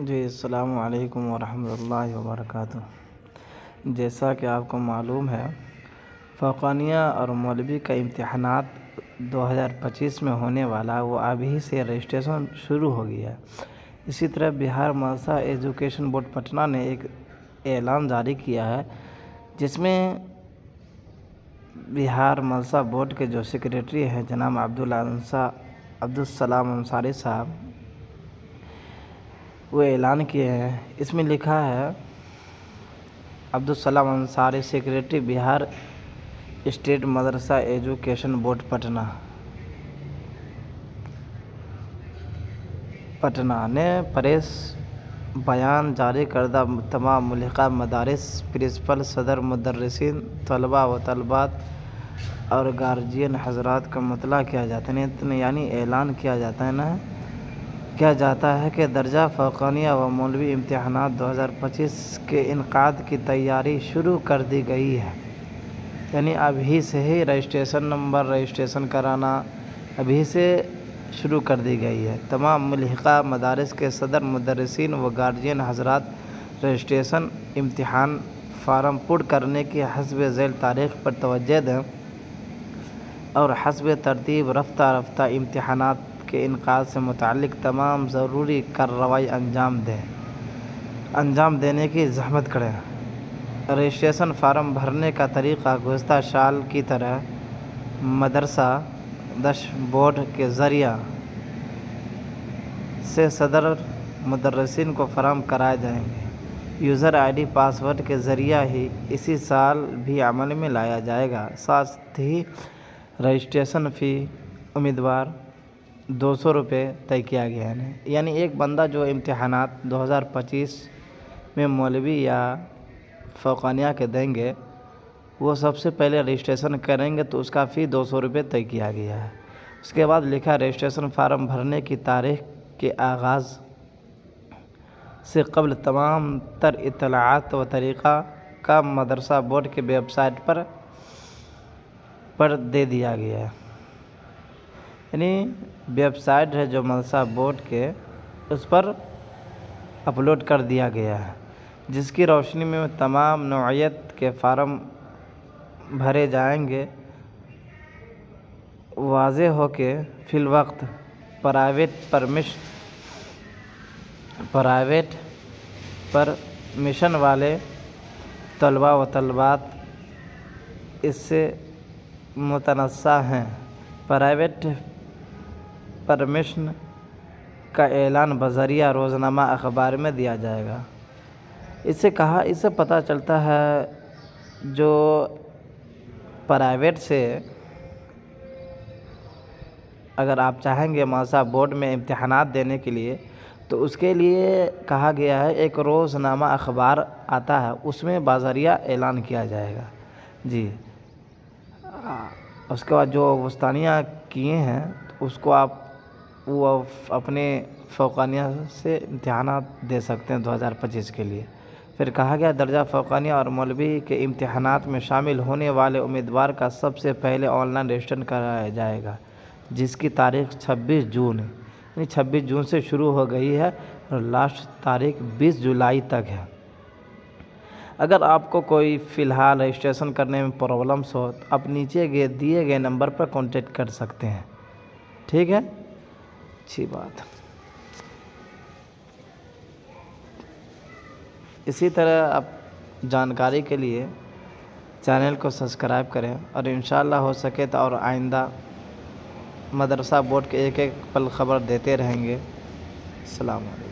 جی السلام علیکم ورحمۃ اللہ وبرکاتہ۔ جیسا کہ آپ کو معلوم ہے، فوقانیہ اور مولوی کا امتحانات 2025 میں ہونے والا وہ ابھی سے رجسٹریشن شروع ہو گیا ہے۔ اسی طرح بہار مدرسہ ایجوکیشن بورڈ پٹنہ نے ایک اعلان جاری کیا ہے، جس میں بہار مدرسہ بورڈ کے جو سیکریٹری ہیں جناب عبدالسلام انصاری صاحب، وہ اعلان کیے ہیں۔ اس میں لکھا ہے، عبدالسلام انصاری سیکریٹری بہار اسٹیٹ مدرسہ ایجوکیشن بورڈ پٹنہ نے پریس بیان جاری کردہ تمام ملحقہ مدارس، پرنسپل، صدر، مدرسین، طلباء و طالبات اور گارجین حضرات کا مطلع کیا جاتا ہے، یعنی اعلان کیا جاتا ہے کہ درجہ فوقانیہ و مولوی امتحانات 2025 کے انعقاد کی تیاری شروع کر دی گئی ہے۔ یعنی ابھی سے ہی رجسٹریشن کرانا ابھی سے شروع کر دی گئی ہے۔ تمام ملحقہ مدارس کے صدر، مدرسین و گارجین حضرات رجسٹریشن امتحان فارم پر کرنے کی حسب ذیل تاریخ پر توجہ دیں اور حسب ترتیب رفتہ رفتہ امتحانات کے انعقاد سے متعلق تمام ضروری کارروائی انجام دینے کی زحمت کریں۔ رجسٹریشن فارم بھرنے کا طریقہ گزشتہ سال کی طرح مدرسہ ڈیش بورڈ کے ذریعے سے صدر مدرسین کو فراہم کرائے جائیں گے۔ یوزر آئی ڈی پاسورڈ کے ذریعہ ہی اسی سال بھی عمل میں لایا جائے گا۔ ساتھ ہی رجسٹریشن فی امیدوار 200 روپے طے کیا گیا ہے۔ یعنی ایک بندہ جو امتحانات 2025 میں مولوی یا فوقانیہ کے دیں گے، وہ سب سے پہلے رجسٹریشن کریں گے تو اس کا فی 200 روپے طے کیا گیا ہے۔ اس کے بعد لکھا، رجسٹریشن فارم بھرنے کی تاریخ کے آغاز سے قبل تمام تر اطلاعات و طریقہ کا مدرسہ بورڈ کے ویب سائٹ پر دے دیا گیا ہے۔ یعنی ویب سائٹ ہے جو مدرسہ بورڈ کے، اس پر اپلوڈ کر دیا گیا ہے، جس کی روشنی میں تمام نوعیت کے فارم بھرے جائیں گے۔ واضح ہو کہ فی الوقت پرائیویٹ پرمیشن والے طلباء و طالبات اس سے متنازع ہیں۔ پرائیویٹ پرمیشن کا اعلان بذریعہ روزنامہ اخبار میں دیا جائے گا۔ اس سے پتہ چلتا ہے جو پرائیویٹ سے اگر آپ چاہیں گے مدرسہ بورڈ میں امتحانات دینے کے لیے، تو اس کے لیے کہا گیا ہے ایک روزنامہ اخبار آتا ہے، اس میں بذریعہ اعلان کیا جائے گا۔ جی، اس کے بعد جو وسطانیہ کیے ہیں اس کو وہ اپنے فوقانیہ سے امتحانات دے سکتے ہیں 2025 کے لیے۔ پھر کہا گیا، درجہ فوقانیہ اور مولوی کے امتحانات میں شامل ہونے والے امیدوار کا سب سے پہلے آن لائن رجسٹریشن کرایا جائے گا، جس کی تاریخ 26 جون ہے۔ یعنی 26 جون سے شروع ہو گئی ہے اور لاسٹ تاریخ 20 جولائی تک ہے۔ اگر آپ کو کوئی فی الحال رجسٹریشن کرنے میں پرابلمس ہو تو آپ نیچے دیے گئے نمبر پر کانٹیکٹ کر سکتے ہیں۔ ٹھیک ہے، اچھی بات۔ اسی طرح آپ جانکاری کے لیے چینل کو سبسکرائب کریں، اور انشاءاللہ ہو سکے تو اور آئندہ مدرسہ بورڈ کے ایک پل خبر دیتے رہیں گے۔ السلام علیکم۔